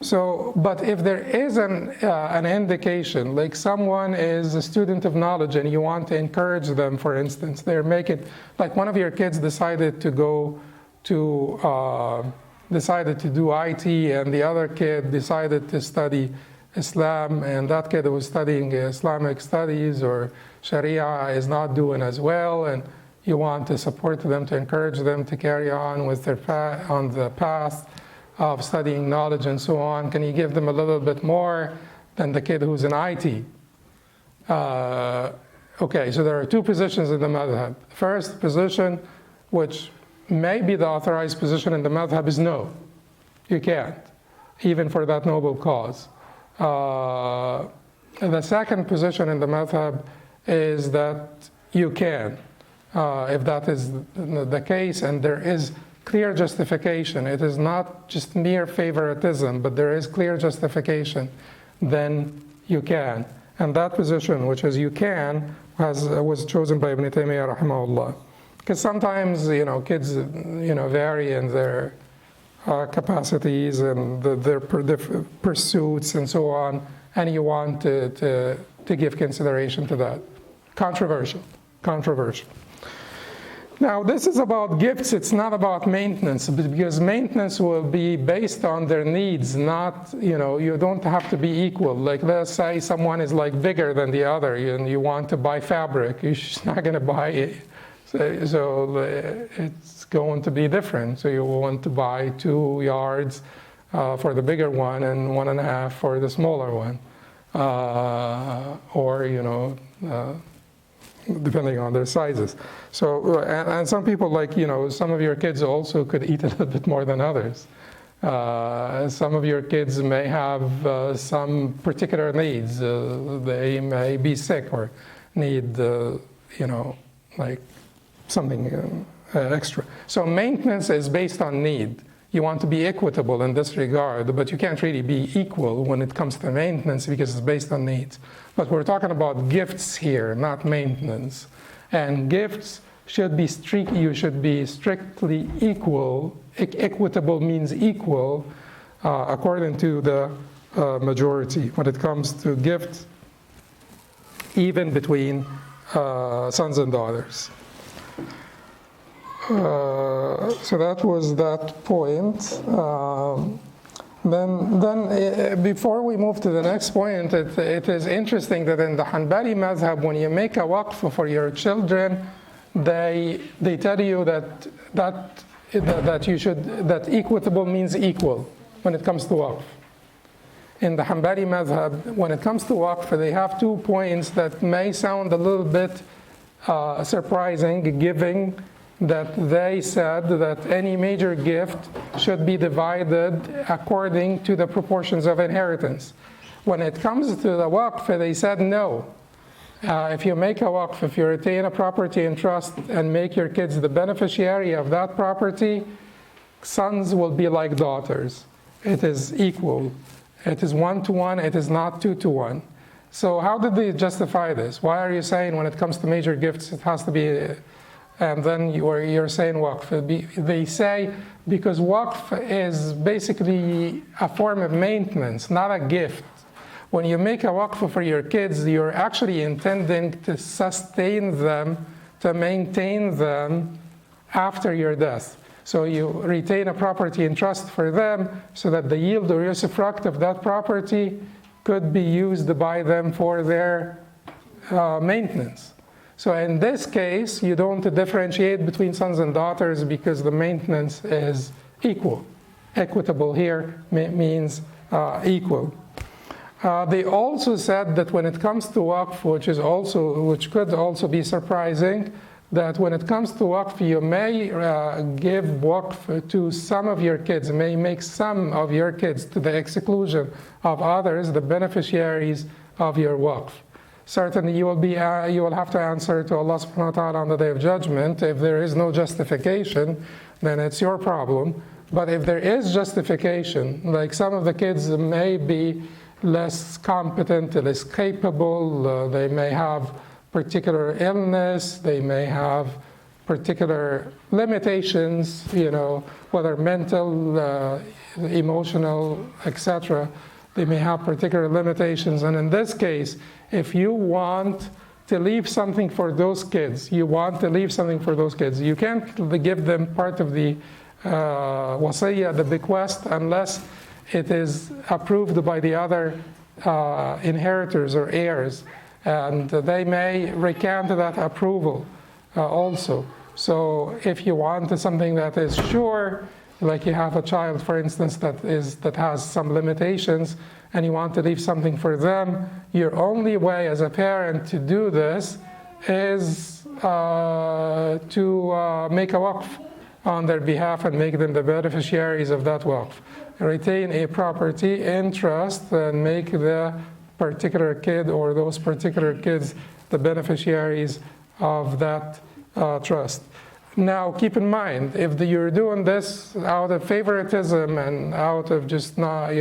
So, but if there is an indication, like someone is a student of knowledge and you want to encourage them, for instance, they're making, like one of your kids decided to go to, decided to do IT, and the other kid decided to study Islam, and that kid was studying Islamic studies or Sharia is not doing as well, and you want to support them, to encourage them to carry on with their on the path of studying knowledge and so on. Can you give them a little bit more than the kid who's in IT? Okay, so there are two positions in the madhab. First position, which may be the authorized position in the madhab, is no, you can't, even for that noble cause. The second position in the madhab is that you can, if that is the case and there is clear justification, it is not just mere favoritism, but there is clear justification, then you can. And that position, which is you can, was chosen by Ibn Taymiyyah rahimahullah. Because sometimes, kids, vary in their capacities and their pursuits and so on, and you want to give consideration to that. Controversial. Now, this is about gifts, it's not about maintenance, because maintenance will be based on their needs, not, you don't have to be equal. Like, let's say someone is like bigger than the other, and you want to buy fabric, you're just not going to buy it. So it's going to be different. So you want to buy 2 yards for the bigger one and 1.5 for the smaller one. Or, depending on their sizes. So, and some people, like, some of your kids also could eat a little bit more than others. Some of your kids may have some particular needs. They may be sick or need, like something extra. So maintenance is based on need. You want to be equitable in this regard, but you can't really be equal when it comes to maintenance because it's based on needs. But we're talking about gifts here, not maintenance. And gifts should be you should be strictly equal. Equitable means equal, according to the majority when it comes to gifts, even between sons and daughters. So that was that point. Then before we move to the next point, it is interesting that in the Hanbali madhab, when you make a waqf for your children, they tell you that equitable means equal when it comes to waqf. In the Hanbali madhab, when it comes to waqf, they have 2 points that may sound a little bit surprising, given that they said that any major gift should be divided according to the proportions of inheritance. When it comes to the waqf, they said no. If you make a waqf, if you retain a property in trust and make your kids the beneficiary of that property, sons will be like daughters. It is equal. It is 1-to-1, it is not 2-to-1. So how did they justify this? Why are you saying when it comes to major gifts it has to be, and then you're saying waqf? They say because waqf is basically a form of maintenance, not a gift. When you make a waqf for your kids, you're actually intending to sustain them, to maintain them after your death. So you retain a property in trust for them so that the yield or usufruct of that property could be used by them for their maintenance. So in this case, you don't differentiate between sons and daughters because the maintenance is equal. Equitable here means equal. They also said that when it comes to waqf, which could also be surprising, that when it comes to waqf, you may give waqf to some of your kids, may make some of your kids to the exclusion of others, the beneficiaries of your waqf. Certainly you will have to answer to Allah subhanahu wa ta'ala on the Day of Judgment. If there is no justification, then it's your problem. But if there is justification, like some of the kids may be less competent, less capable, they may have particular illness, they may have particular limitations, whether mental, emotional, etc. They may have particular limitations. And in this case, if you want to leave something for those kids, you can't give them part of the wasiyah, the bequest, unless it is approved by the other inheritors or heirs. And they may recant that approval also. So if you want something that is sure, like you have a child, for instance, that has some limitations, and you want to leave something for them, your only way as a parent to do this is to make a waqf on their behalf and make them the beneficiaries of that waqf. Retain a property in trust and make the particular kid or those particular kids the beneficiaries of that trust. Now, keep in mind, if you're doing this out of favoritism and out of just not,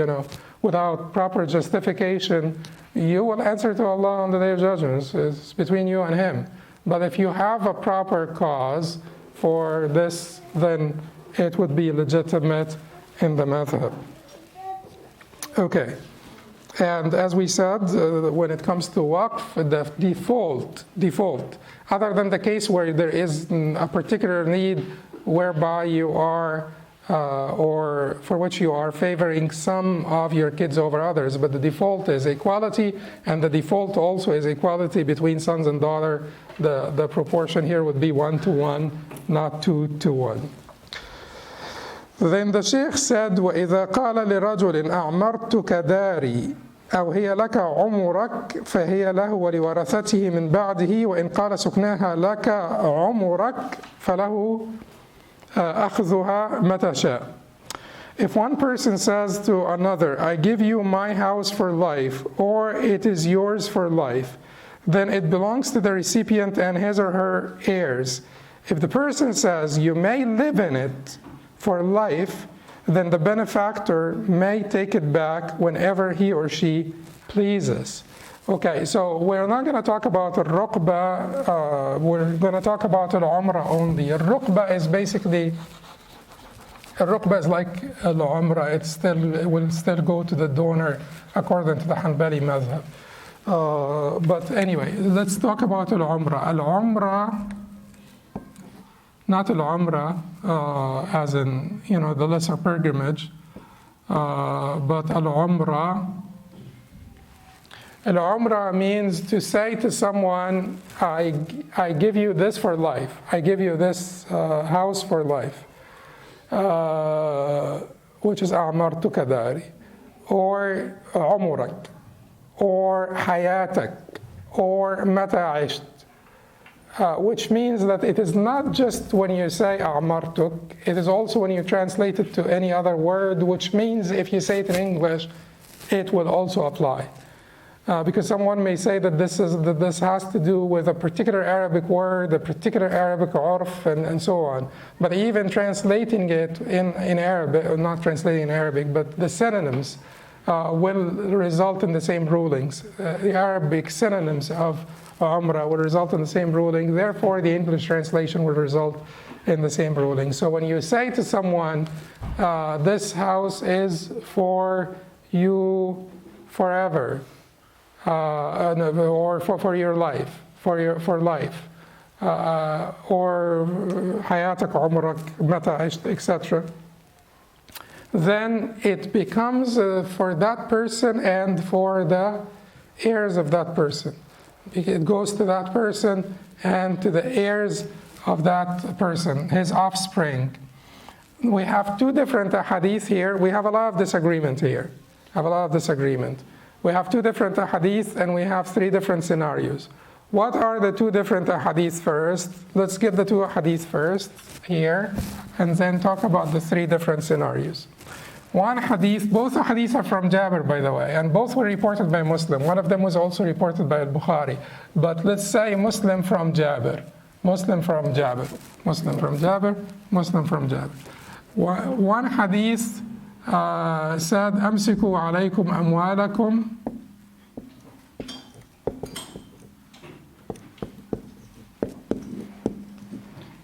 without proper justification, you will answer to Allah on the Day of Judgment. It's between you and Him. But if you have a proper cause for this, then it would be legitimate in the madhab. Okay. And as we said, when it comes to waqf, the default, other than the case where there is a particular need whereby you are, or for which you are favoring some of your kids over others, but the default is equality, and the default also is equality between sons and daughter. The proportion here would be 1-to-1, not 2-to-1. Then the Sheikh said, وَإِذَا قَالَ لِرَجُلٍ أَعْمَرْتُكَ دَارِي أو هي لك عمرك فهي له ولورثته من بعده وإن قال سكناها لك عمرك فله أخذها متى شاء. If one person says to another, I give you my house for life, or it is yours for life, then it belongs to the recipient and his or her heirs. If the person says, you may live in it for life, then the benefactor may take it back whenever he or she pleases. Okay, so we're not going to talk about al-Ruqba, we're going to talk about al-Umra only. Al-Ruqba is basically, al-Ruqba is like al-Umra, it will still go to the donor according to the Hanbali madhab. But anyway, let's talk about al-Umra. Al-Umra, not al-Umra as in, the lesser pilgrimage, But al-Umra means to say to someone, I give you this for life. I give you this house for life, which is أعمرتك داري, or عمرك, or حياتك, or متى عشت. Which means that it is not just when you say أعمرتك, it is also when you translate it to any other word, which means if you say it in English, it will also apply. Because someone may say that this has to do with a particular Arabic word, a particular Arabic urf, and so on. But even translating it in Arabic, or not translating in Arabic, but the synonyms will result in the same rulings. The Arabic synonyms of Umrah will result in the same ruling. Therefore, the English translation will result in the same ruling. So when you say to someone, this house is for you forever, or for your life, for life, or حياتك عمرك متى عشت, etc. Then it becomes for that person and for the heirs of that person. It goes to that person and to the heirs of that person, his offspring. We have two different hadith here. We have a lot of disagreement here. We have two different hadith and we have three different scenarios. What are the two different hadith first? Let's get the two hadith first here and then talk about the three different scenarios. One hadith, both hadiths are from Jabir, by the way, and both were reported by Muslim. One of them was also reported by al-Bukhari. But let's say Muslim from Jabir. One hadith said, أمسكوا عليكم أموالكم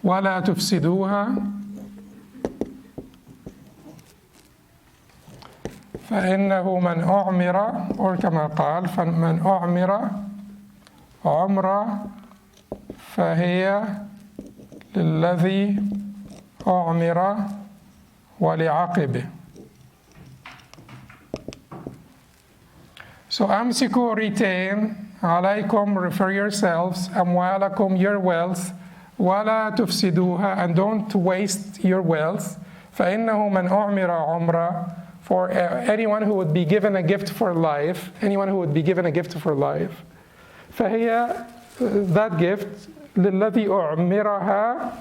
ولا تفسدوها فإنه من أعمر, or كما قال, من أعمر عمرة فهي للذي أعمر ولعقبه. So أمسكوا, retain, عليكم, for yourselves, أموالكم, your wealth, ولا تفسدوها, and don't waste your wealth. فإنه من أعمر عمرة, for anyone who would be given a gift for life, فهي, that gift, للذي أعمرها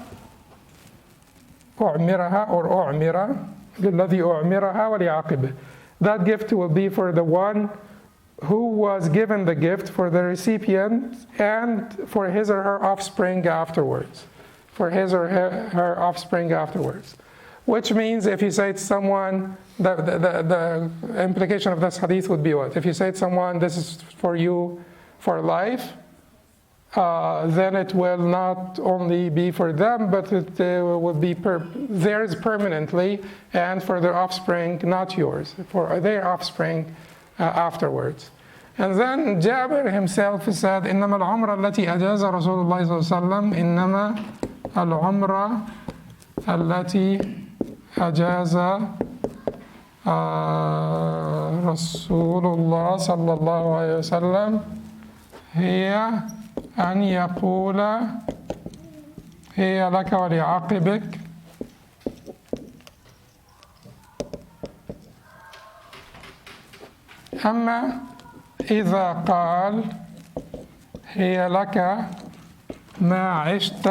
or أعمر, للذي أعمرها ولعقبه. That gift will be for the one who was given the gift, for the recipient, and for his or her offspring afterwards. Which means if you say to someone, the implication of this hadith would be what? If you say to someone, this is for you for life, then it will not only be for them, but it will be theirs permanently, and for their offspring, not yours, for their offspring afterwards. And then Jabir himself said, إنما العمرة التي أجاز رسول الله صلى الله عليه وسلم, إنما العمرة التي أجاز رسول الله صلى الله عليه وسلم هي أن يقول هي لك ولعقبك أما إذا قال هي لك ما عشت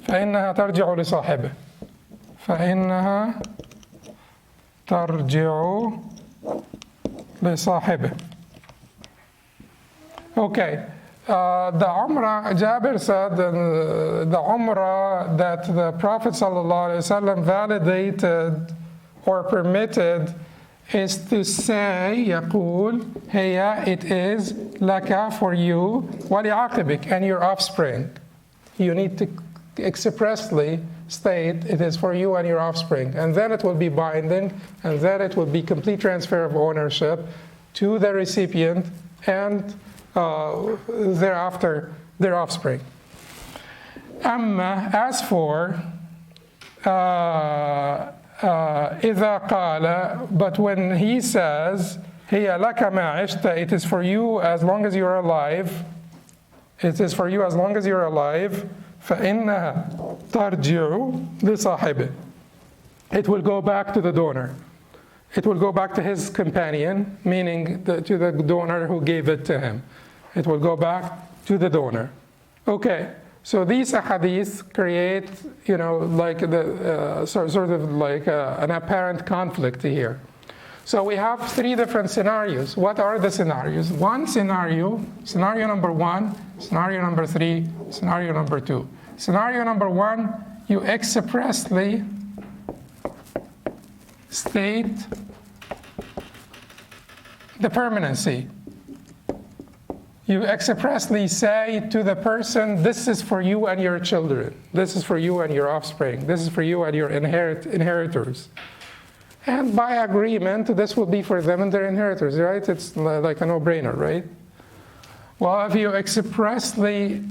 فإنها ترجع لصاحبه. Okay, the Umrah, Jabir said, the Umrah that the Prophet ﷺ validated or permitted is to say, يقول, هي, it is, لك, for you, ولعقبك, and your offspring. You need to expressly state it is for you and your offspring, and then it will be binding, and then it will be complete transfer of ownership to the recipient and thereafter their offspring. As for إذا قال, but when he says, هي لك ما عشت, it is for you as long as you're alive. It is for you as long as you're alive. فإنها ترجع لصاحبه. It will go back to the donor. It will go back to his companion, meaning to the donor who gave it to him. It will go back to the donor. Okay, so these ahadith create, like sort of like an apparent conflict here. So we have three different scenarios. What are the scenarios? One scenario number one, scenario number three, scenario number two. Scenario number one, you expressly state the permanency. You expressly say to the person, this is for you and your children. This is for you and your offspring. This is for you and your inheritors. And by agreement, this will be for them and their inheritors, right? It's like a no-brainer, right? Well, if you expressly,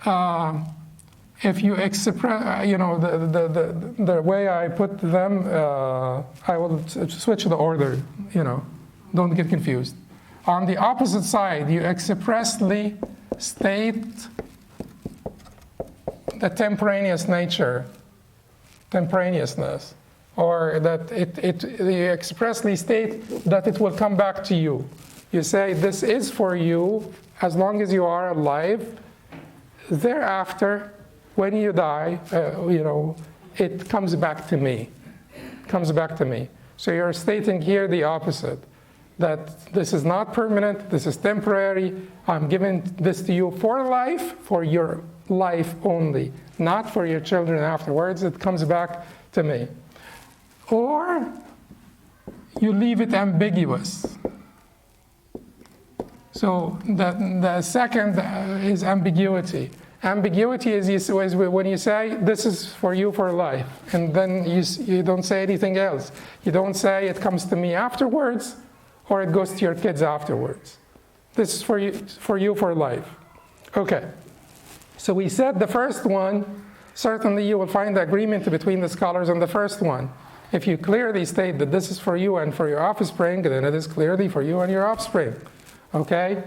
the way I put them, I will switch the order, don't get confused. On the opposite side, you expressly state the temporaneousness, or that you expressly state that it will come back to you. You say, this is for you as long as you are alive. Thereafter, when you die, it comes back to me. So you're stating here the opposite, that this is not permanent, this is temporary. I'm giving this to you for life, for your life only, not for your children afterwards. It comes back to me. Or you leave it ambiguous. So the second is ambiguity. Ambiguity is when you say, this is for you for life, and then you don't say anything else. You don't say it comes to me afterwards, or it goes to your kids afterwards. This is for you for life. Okay. So we said the first one, certainly you will find agreement between the scholars on the first one. If you clearly state that this is for you and for your offspring, then it is clearly for you and your offspring. Okay?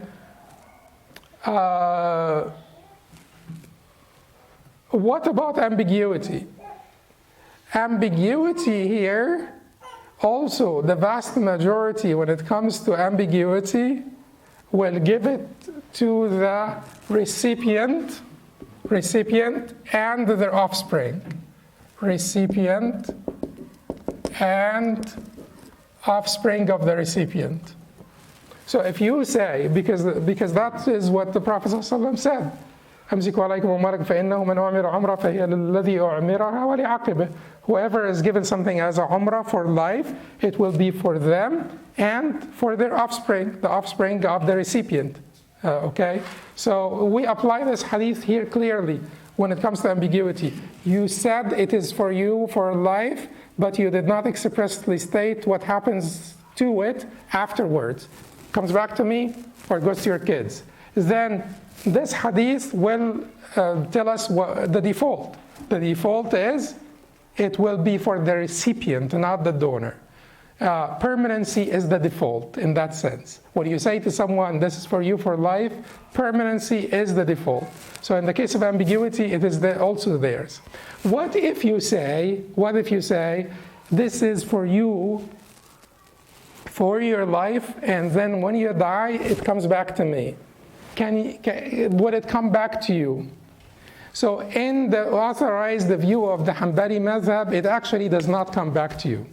What about ambiguity? Ambiguity here, also the vast majority when it comes to ambiguity will give it to the recipient and their offspring. Recipient and offspring of the recipient. So if you say, because that is what the Prophet ﷺ said, أمسكوا عليكم أموالكم فإنه من أعمر عمرة فهي للذي أعمرها ولعقبه. Whoever is given something as a umrah for life, it will be for them and for their offspring, the offspring of the recipient. Okay? So we apply this hadith here clearly when it comes to ambiguity. You said it is for you for life, but you did not expressly state what happens to it afterwards. Comes back to me or goes to your kids. Then this hadith will tell us what the default. The default is it will be for the recipient, not the donor. Permanency is the default in that sense. When you say to someone, this is for you for life, permanency is the default. So in the case of ambiguity, it is also theirs. What if you say, this is for you for your life, and then when you die, it comes back to me? Would it come back to you? So in the authorized view of the Hanbali madhab, it actually does not come back to you.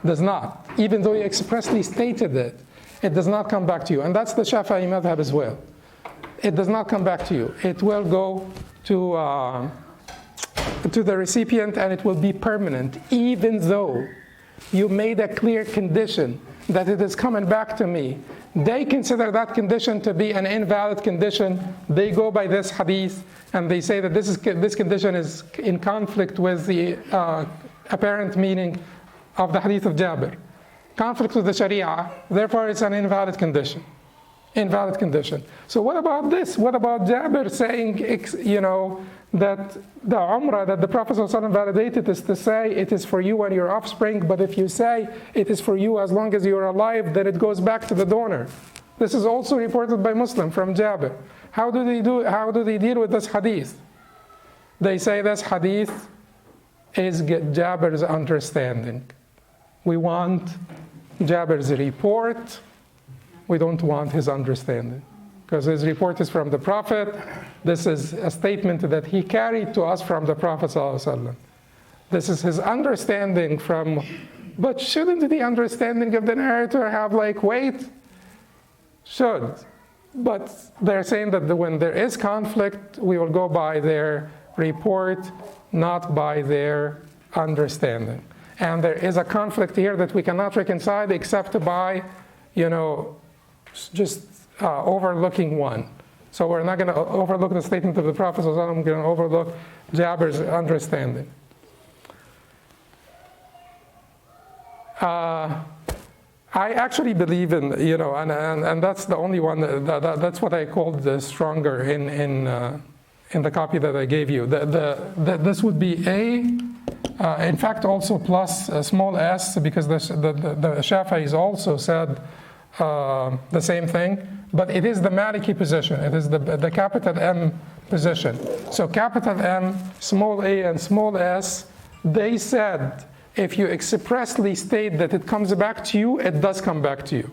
Does not. Even though you expressly stated it, it does not come back to you. And that's the Shafi'i madhab as well. It does not come back to you. It will go to the recipient, and it will be permanent, even though you made a clear condition that it is coming back to me. They consider that condition to be an invalid condition. They go by this hadith, and they say that this condition is in conflict with the apparent meaning of the hadith of Jabir. Conflict with the Sharia, therefore it's an invalid condition. Invalid condition. So what about this? What about Jabir saying, that the Umrah that the Prophet ﷺ validated is to say it is for you and your offspring, but if you say it is for you as long as you are alive, then it goes back to the donor. This is also reported by Muslim from Jabir. How do they deal with this hadith? They say this hadith is Jabir's understanding. We want Jabir's report. We don't want his understanding. Because his report is from the Prophet. This is a statement that he carried to us from the Prophet ﷺ. This is his understanding from, but shouldn't the understanding of the narrator have weight? Should. But they're saying that when there is conflict, we will go by their report, not by their understanding. And there is a conflict here that we cannot reconcile except by, just overlooking one. So we're not going to overlook the statement of the Prophet, we're going to overlook Jabir's understanding. I actually believe in, and that's the only one, that's what I called the stronger in the copy that I gave you. This would be A, in fact also plus a small s, because the Shafi'is also said the same thing, but it is the Maliki position. It is the capital M position. So capital M, small a, and small s, they said if you expressly state that it comes back to you, it does come back to you.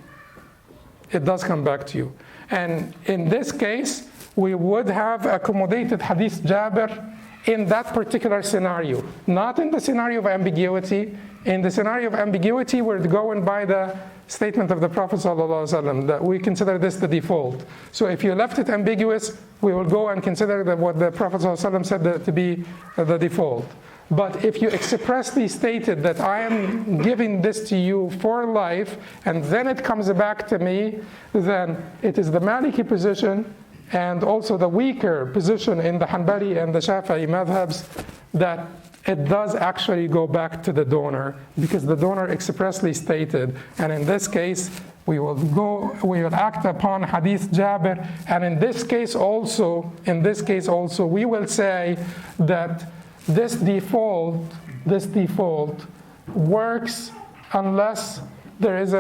It does come back to you. And in this case, we would have accommodated Hadith Jabir in that particular scenario, not in the scenario of ambiguity. In the scenario of ambiguity, we're going by the statement of the Prophet ﷺ that we consider this the default. So if you left it ambiguous, we will go and consider that what the Prophet ﷺ said to be the default. But if you expressly stated that I am giving this to you for life, and then it comes back to me, then it is the Maliki position and also the weaker position in the Hanbali and the Shafi'i madhabs that it does actually go back to the donor, because the donor expressly stated, and in this case we will act upon Hadith Jabir, and in this case also we will say that this default works unless there is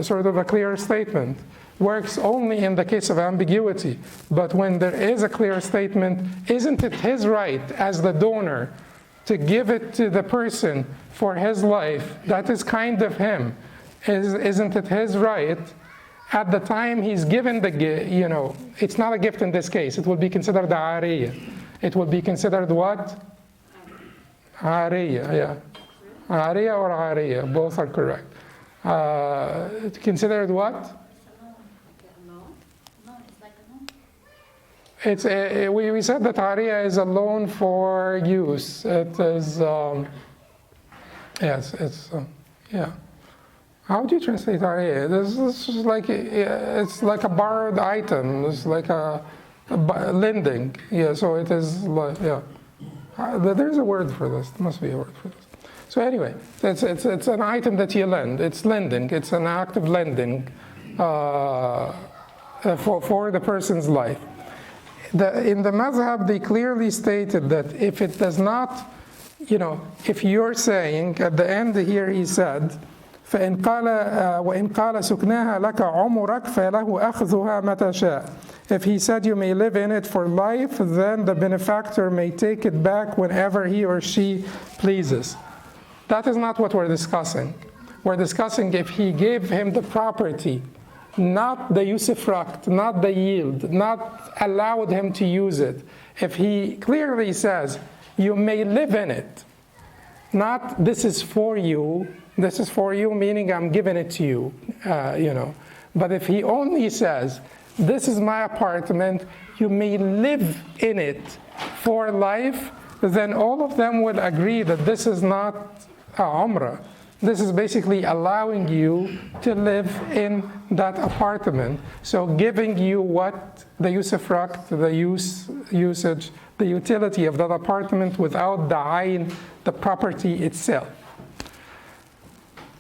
sort of a clear statement. Works only in the case of ambiguity. But when there is a clear statement, isn't it his right as the donor to give it to the person for his life? That is kind of him. Isn't it his right? At the time he's given the gift, it's not a gift in this case. It will be considered the ariya. It will be considered what? Ariya, yeah. Ariya or ariya, both are correct. Considered what? It's we said that ariya is a loan for use. It is, yes, it's, yeah. How do you translate ariya? This is it's like a borrowed item. It's like a lending. Yeah, so it is like, yeah. There's a word for this. There must be a word for this. So anyway, it's an item that you lend. It's lending. It's an act of lending for the person's life. In the madhab, they clearly stated that if it does not, if you're saying, at the end here he said, فإن قال وإن قال سكناها لك عمرك فله أخذها متى شاء. If he said you may live in it for life, then the benefactor may take it back whenever he or she pleases. That is not what we're discussing. We're discussing if he gave him the property, not the usufruct, not the yield, not allowed him to use it. If he clearly says, you may live in it, not this is for you meaning I'm giving it to you, But if he only says, this is my apartment, you may live in it for life, then all of them will agree that this is not a umrah. This is basically allowing you to live in that apartment. So giving you what the usufruct, the usage, the utility of that apartment without the ayn, the property itself.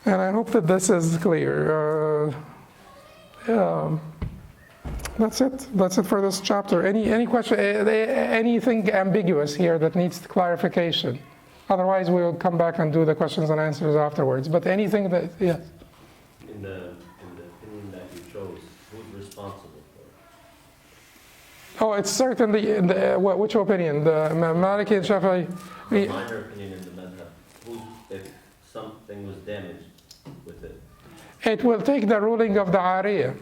And I hope that this is clear. That's it. That's it for this chapter. Any question, anything ambiguous here that needs clarification? Otherwise, we will come back and do the questions and answers afterwards. But anything that, yes? In the opinion that you chose, who's responsible for it? Oh, it's certainly, in the, which opinion? The Maliki and Shafi'i? The minor opinion in the madhab. If something was damaged with it? It will take the ruling of the Ariya.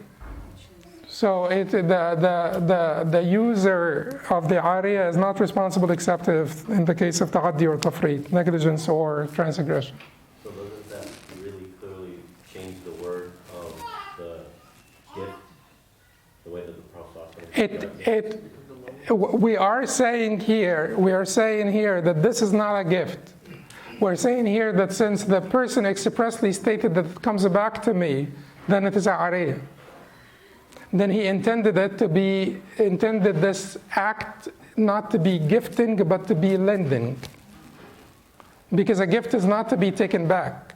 So the user of the Ariya is not responsible except if in the case of ta'addi or tafreet, negligence or transgression. So doesn't that really clearly change the word of the gift, the way that the Prophet we are saying here that this is not a gift. We're saying here that since the person expressly stated that it comes back to me, then it is a Ariya. Then he intended this act not to be gifting, but to be lending. Because a gift is not to be taken back.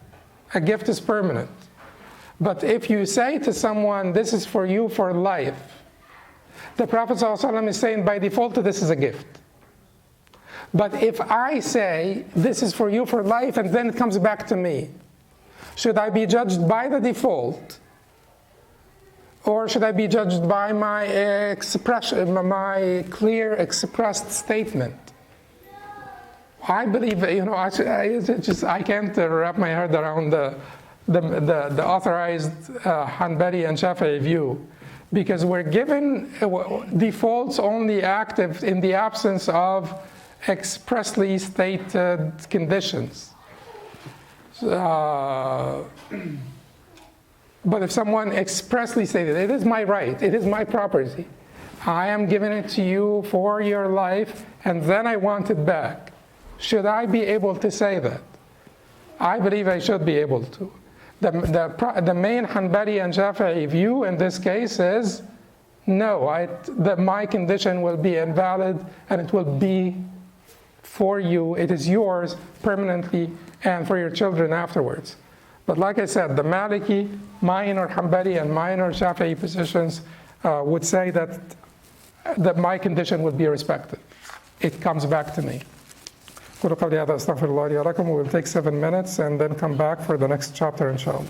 A gift is permanent. But if you say to someone, this is for you for life, the Prophet ﷺ is saying by default this is a gift. But if I say, this is for you for life, and then it comes back to me, should I be judged by the default? Or should I be judged by my expression, my clear expressed statement? I believe, I can't wrap my head around the authorized Hanbali and Shafi'i view, because we're given defaults only active in the absence of expressly stated conditions. But if someone expressly stated, it is my right, it is my property, I am giving it to you for your life, and then I want it back, should I be able to say that? I believe I should be able to. The main Hanbali and Shafi'i view in this case is, no, that my condition will be invalid, and it will be for you, it is yours permanently, and for your children afterwards. But like I said, the Maliki, minor Hanbali, and minor Shafi'i positions would say that my condition would be respected. It comes back to me. We will take 7 minutes and then come back for the next chapter, inshallah.